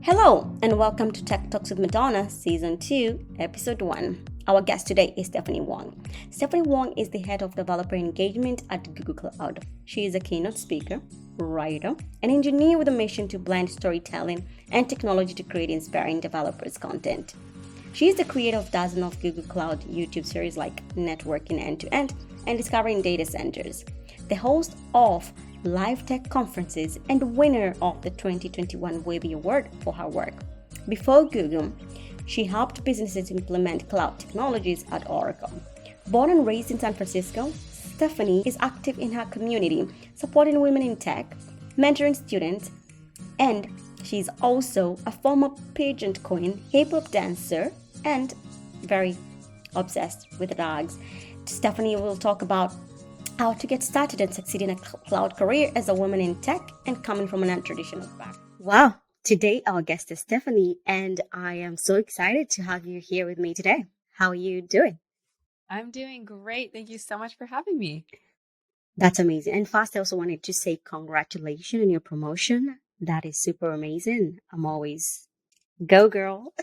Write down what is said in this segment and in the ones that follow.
Hello, and welcome to Tech Talks with Madonna, Season 2, Episode 1. Our guest today is Stephanie Wong. Stephanie Wong is the head of developer engagement at Google Cloud. She is a keynote speaker, writer, and engineer with a mission to blend storytelling and technology to create inspiring developers' content. She is the creator of dozens of Google Cloud YouTube series like Networking End-to-End and Discovering Data Centers, the host of live tech conferences and winner of the 2021 Webby Award for her work. Before Google, she helped businesses implement cloud technologies at Oracle. Born and raised in San Francisco, Stephanie is active in her community, supporting women in tech, mentoring students, and she's also a former pageant queen, hip-hop dancer, and very obsessed with dogs. Stephanie will talk about how to get started and succeed in a cloud career as a woman in tech and coming from an untraditional background. Wow. Today, our guest is Stephanie, and I am so excited to have you here with me today. How are you doing? I'm doing great. Thank you so much for having me. That's amazing. And first, I also wanted to say congratulations on your promotion. That is super amazing. I'm always go girl.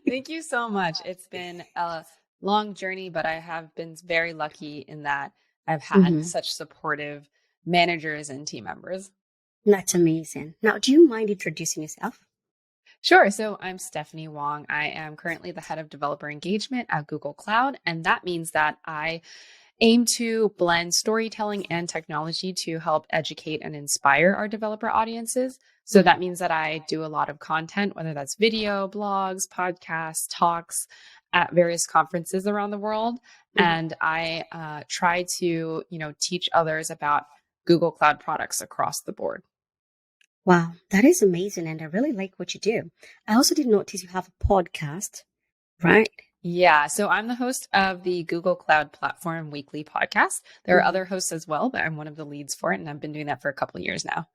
Thank you so much. It's been a long journey, but I have been very lucky in that I've had such supportive managers and team members. That's amazing. Now, do you mind introducing yourself? Sure. So I'm Stephanie Wong. I am currently the head of developer engagement at Google Cloud. And that means that I aim to blend storytelling and technology to help educate and inspire our developer audiences. So that means that I do a lot of content, whether that's video, blogs, podcasts, talks at various conferences around the world. And I try to, teach others about Google Cloud products across the board. Wow, that is amazing. And I really like what you do. I also did notice you have a podcast, right? Yeah. So I'm the host of the Google Cloud Platform Weekly podcast. There are other hosts as well, but I'm one of the leads for it. And I've been doing that for a couple of years now.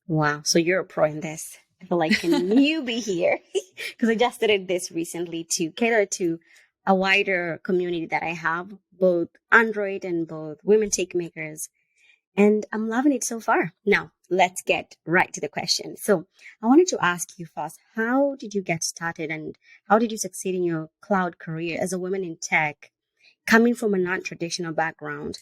Wow. So you're a pro in this. I feel like a newbie here because I just did this recently to cater to a wider community that I have, both Android and both women tech makers. And I'm loving it so far. Now, let's get right to the question. So I wanted to ask you first, how did you get started and how did you succeed in your cloud career as a woman in tech, coming from a non-traditional background?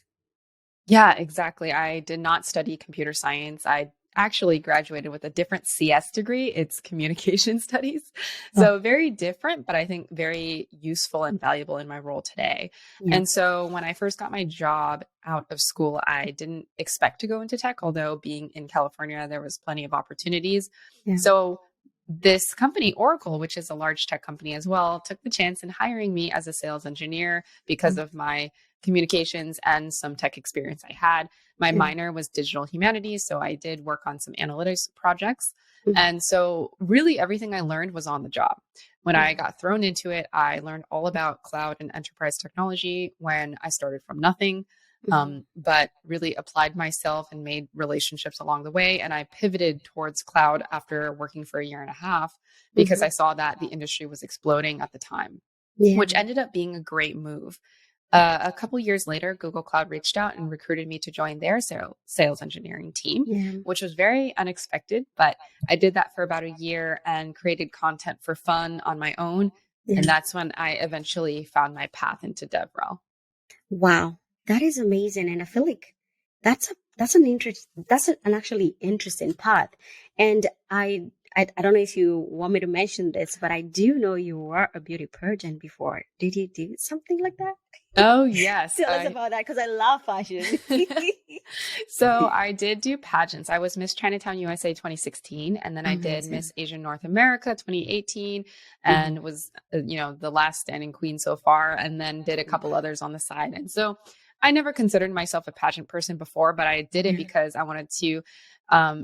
Yeah, exactly. I did not study computer science. I actually graduated with a different CS degree. It's communication studies. So very different, but I think very useful and valuable in my role today. Yeah. And so when I first got my job out of school, I didn't expect to go into tech, although being in California, there was plenty of opportunities. Yeah. So this company, Oracle, which is a large tech company as well, took the chance in hiring me as a sales engineer because of my communications and some tech experience I had. My minor was digital humanities, so I did work on some analytics projects. And so really everything I learned was on the job. When I got thrown into it, I learned all about cloud and enterprise technology when I started from nothing, but really applied myself and made relationships along the way. And I pivoted towards cloud after working for a year and a half because I saw that the industry was exploding at the time, which ended up being a great move. A couple years later, Google Cloud reached out and recruited me to join their sales engineering team, which was very unexpected. But I did that for about a year and created content for fun on my own. And that's when I eventually found my path into DevRel. Wow, that is amazing. And I feel like that's an actually interesting path. And I don't know if you want me to mention this, but I do know you were a beauty pageant before. Did you do something like that? Oh, yes. Tell us about that because I love fashion. So I did do pageants. I was Miss Chinatown USA 2016, and then I did Miss Asian North America 2018, and was, the last standing queen so far, and then did a couple others on the side. And so I never considered myself a pageant person before, but I did it because I wanted to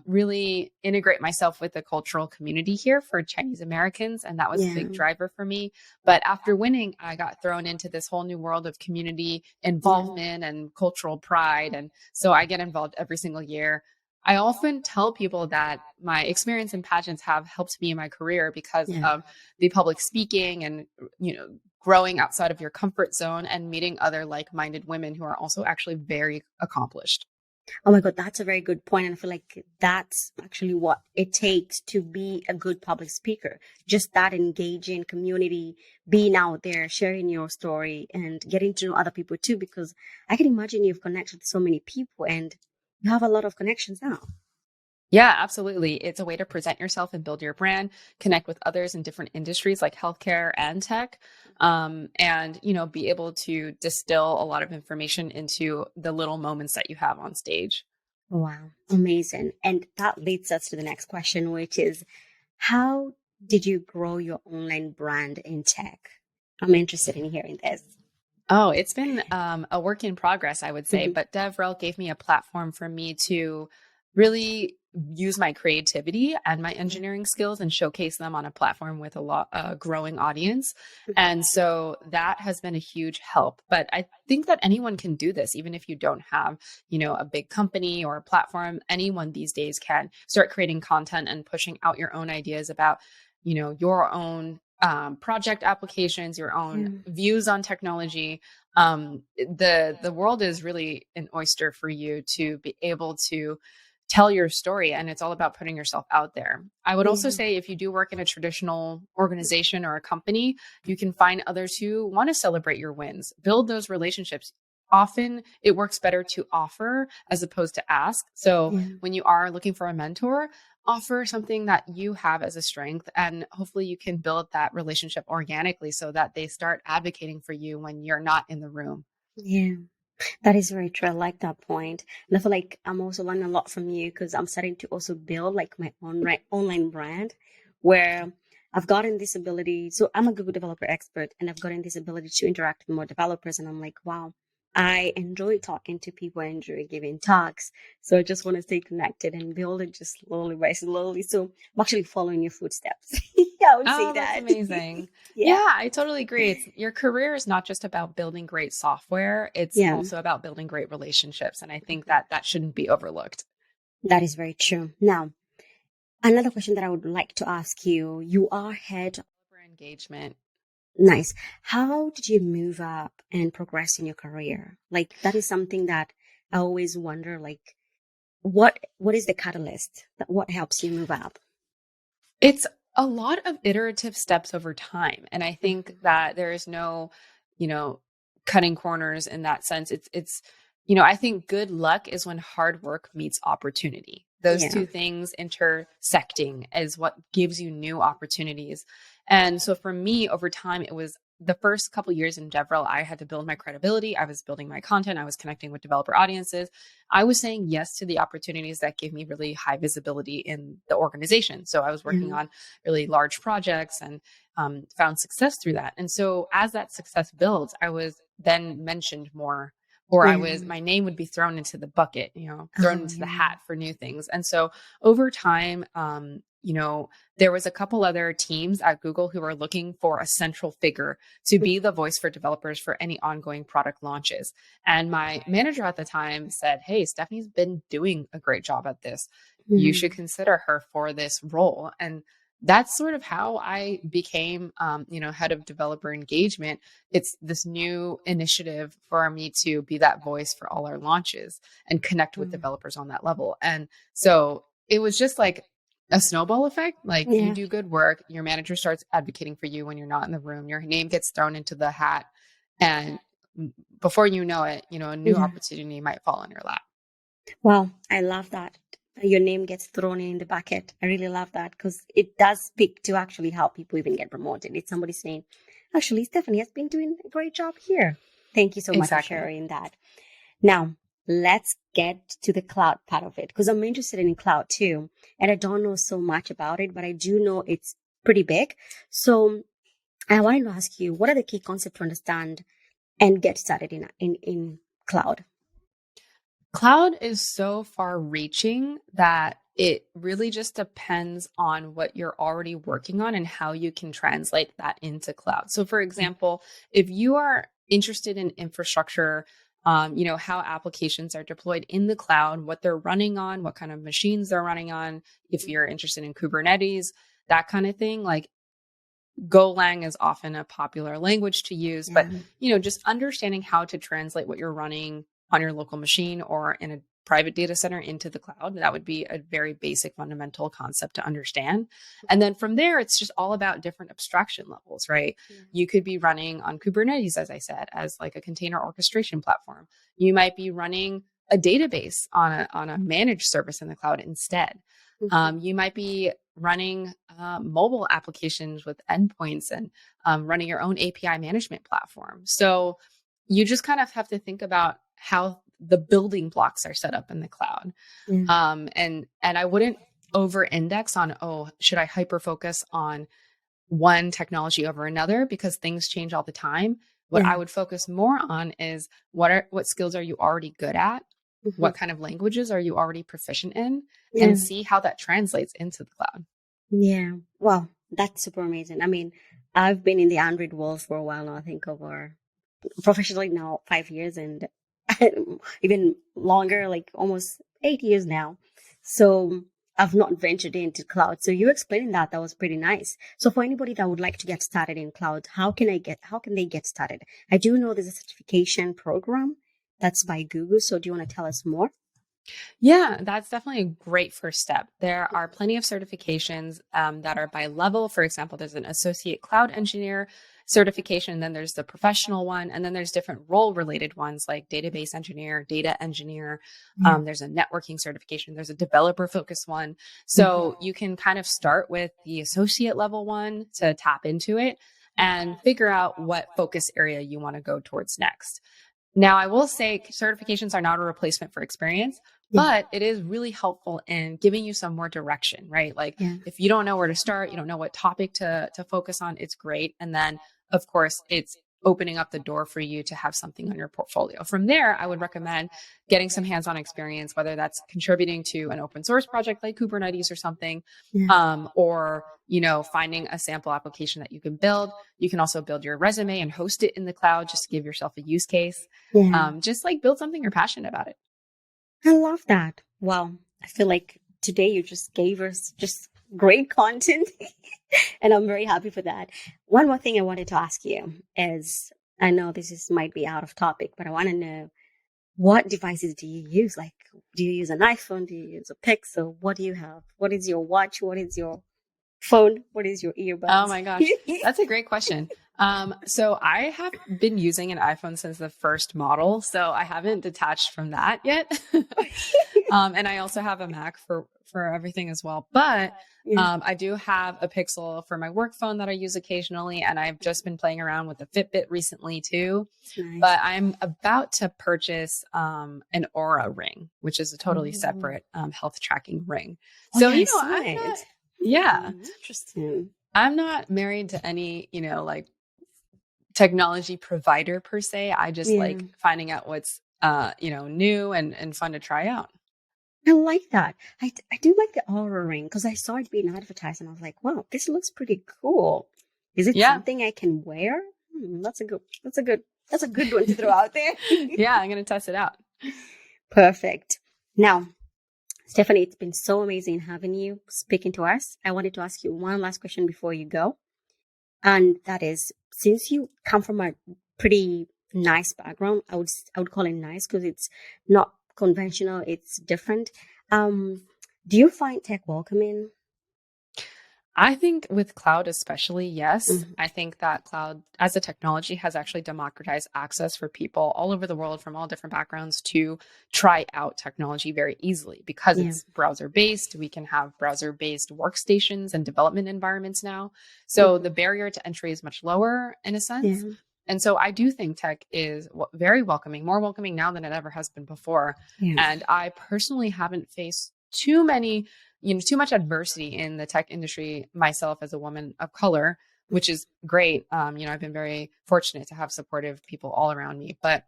really integrate myself with the cultural community here for Chinese Americans. And that was a big driver for me. But after winning, I got thrown into this whole new world of community involvement and cultural pride. And so I get involved every single year. I often tell people that my experience in pageants have helped me in my career because of the public speaking and, growing outside of your comfort zone and meeting other like-minded women who are also actually very accomplished. Oh my God, that's a very good point. And I feel like that's actually what it takes to be a good public speaker. Just that engaging community, being out there, sharing your story and getting to know other people too, because I can imagine you've connected with so many people and you have a lot of connections now. Yeah, absolutely. It's a way to present yourself and build your brand, connect with others in different industries like healthcare and tech, and be able to distill a lot of information into the little moments that you have on stage. Wow, amazing. And that leads us to the next question, which is how did you grow your online brand in tech? I'm interested in hearing this. Oh, it's been a work in progress, I would say, Mhm. but DevRel gave me a platform for me to really use my creativity and my Yeah. engineering skills and showcase them on a platform with a growing audience. Mhm. And so that has been a huge help. But I think that anyone can do this, even if you don't have, a big company or a platform. Anyone these days can start creating content and pushing out your own ideas about, your own project applications, your own Yeah. views on technology. The world is really an oyster for you to be able to tell your story, and it's all about putting yourself out there. I would also Yeah. say if you do work in a traditional organization or a company, you can find others who want to celebrate your wins, build those relationships. Often it works better to offer as opposed to ask. So Yeah. when you are looking for a mentor, offer something that you have as a strength, and hopefully you can build that relationship organically so that they start advocating for you when you're not in the room. Yeah. That is very true. I like that point. And I feel like I'm also learning a lot from you because I'm starting to also build like my online brand where I've gotten this ability. So I'm a Google developer expert and I've gotten this ability to interact with more developers. And I'm like, wow, I enjoy talking to people. I enjoy giving talks. So I just want to stay connected and build it just slowly by slowly. So I'm actually following your footsteps. I would say Oh, that's that. amazing. Yeah. Yeah, I totally agree. It's your career is not just about building great software, it's Yeah. also about building great relationships. And I think that that shouldn't be overlooked. That is very true. Now, another question that I would like to ask you, you are head. For engagement. Nice. How did you move up and progress in your career? Like that is something that I always wonder, like what is the catalyst that what helps you move up? It's a lot of iterative steps over time. And I think Mhm. that there is no, you know, cutting corners in that sense. It's, I think good luck is when hard work meets opportunity. Those Yeah. two things intersecting is what gives you new opportunities. And so for me, over time, it was the first couple years in DevRel, I had to build my credibility. I was building my content. I was connecting with developer audiences. I was saying yes to the opportunities that gave me really high visibility in the organization. So I was working Yeah. on really large projects and found success through that. And so as that success builds, I was then mentioned more, or Yeah. my name would be thrown into the bucket, thrown Oh into the yeah. hat for new things. And so over time, there was a couple other teams at Google who were looking for a central figure to be the voice for developers for any ongoing product launches. And my manager at the time said, "Hey, Stephanie's been doing a great job at this. You should Mhm. consider her for this role." And that's sort of how I became, head of developer engagement. It's this new initiative for me to be that voice for all our launches and connect with Mm. developers on that level. And so it was just like a snowball effect. Like you Yeah. do good work, your manager starts advocating for you when you're not in the room, your name gets thrown into the hat, and before you know it, a new Yeah. opportunity might fall in your lap. Wow, I love that. Your name gets thrown in the bucket. I really love that because it does speak to actually how people even get promoted. It's somebody saying, actually, Stephanie has been doing a great job here. Thank you so much for Exactly. sharing that. Now, let's get to the cloud part of it because I'm interested in cloud too. And I don't know so much about it, but I do know it's pretty big. So I wanted to ask you, what are the key concepts to understand and get started in cloud? Cloud is so far reaching that it really just depends on what you're already working on and how you can translate that into cloud. So, for example, if you are interested in infrastructure, how applications are deployed in the cloud, what they're running on, what kind of machines they're running on, if you're interested in Kubernetes, that kind of thing, like Golang is often a popular language to use, but Yeah. just understanding how to translate what you're running on your local machine or in a private data center into the cloud. That would be a very basic fundamental concept to understand. And then from there, it's just all about different abstraction levels, right? Yeah. You could be running on Kubernetes, as I said, as like a container orchestration platform. You might be running a database on a managed service in the cloud instead. You might be running mobile applications with endpoints and running your own API management platform. So you just kind of have to think about how the building blocks are set up in the cloud. And I wouldn't over index on, oh, should I hyper focus on one technology over another, because things change all the time. What I would focus more on is what skills are you already good at? What kind of languages are you already proficient in? And see how that translates into the cloud. Yeah. Well, that's super amazing. I mean, I've been in the Android world for a while now, I think over professionally now 5 years and even longer, like almost 8 years now. So I've not ventured into cloud. So you explaining that was pretty nice. So for anybody that would like to get started in cloud, how can they get started? I do know there's a certification program that's by Google. So do you want to tell us more? Yeah, that's definitely a great first step. There are plenty of certifications that are by level. For example, there's an associate cloud engineer certification, then there's the professional one, and then there's different role related ones like database engineer, data engineer. There's a networking certification, there's a developer focused one. So you can kind of start with the associate level one to tap into it and figure out what focus area you want to go towards next. Now, I will say certifications are not a replacement for experience, but it is really helpful in giving you some more direction, right? Like if you don't know where to start, you don't know what topic to focus on, it's great. And then, of course, it's opening up the door for you to have something on your portfolio. From there, I would recommend getting some hands-on experience, whether that's contributing to an open source project like Kubernetes or something, or finding a sample application that you can build. You can also build your resume and host it in the cloud just to give yourself a use case. Just like build something you're passionate about it. I love that. Wow. I feel like today you just gave us just great content and I'm very happy for that. One more thing I wanted to ask you is, I know might be out of topic, but I want to know, what devices do you use? Like, do you use an iPhone? Do you use a Pixel? What do you have? What is your watch? What is your phone? What is your earbuds? Oh my gosh, that's a great question. So I have been using an iPhone since the first model, so I haven't detached from that yet. And I also have a Mac for everything as well. But I do have a Pixel for my work phone that I use occasionally, and I've just been playing around with a Fitbit recently too. Nice. But I'm about to purchase an Aura ring, which is a totally separate health tracking ring. So interesting. I'm not married to any, like technology provider per se. I just like finding out what's, new and fun to try out. I like that. I do like the Aura ring because I saw it being advertised and I was like, wow, this looks pretty cool. Is it something I can wear? That's a good one to throw out there. Yeah, I'm going to test it out. Perfect. Now, Stephanie, it's been so amazing having you speaking to us. I wanted to ask you one last question before you go. And that is, since you come from a pretty nice background, I would call it nice because it's not conventional, it's different. Do you find tech welcoming? I think with cloud especially, yes. I think that cloud as a technology has actually democratized access for people all over the world from all different backgrounds to try out technology very easily because it's browser-based. We can have browser-based workstations and development environments now. So the barrier to entry is much lower in a sense. And so I do think tech is very welcoming, more welcoming now than it ever has been before. And I personally haven't faced too much adversity in the tech industry myself as a woman of color, which is great. I've been very fortunate to have supportive people all around me, but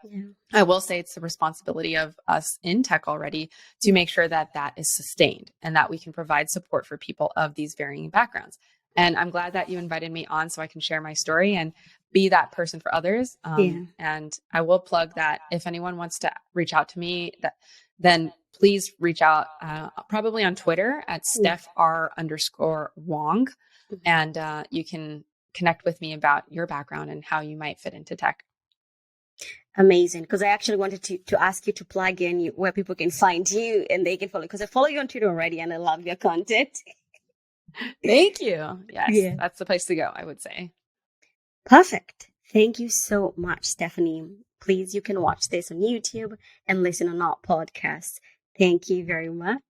I will say it's the responsibility of us in tech already to make sure that that is sustained and that we can provide support for people of these varying backgrounds. And I'm glad that you invited me on so I can share my story and be that person for others. And I will plug that if anyone wants to reach out to me, then please reach out probably on Twitter at Steph_R_Wong. And you can connect with me about your background and how you might fit into tech. Amazing. Because I actually wanted to ask you to plug in where people can find you and they can follow. Because I follow you on Twitter already and I love your content. Thank you. Yes, Yeah. that's the place to go, I would say. Perfect. Thank you so much, Stephanie. Please, you can watch this on YouTube and listen on our podcast. Thank you very much.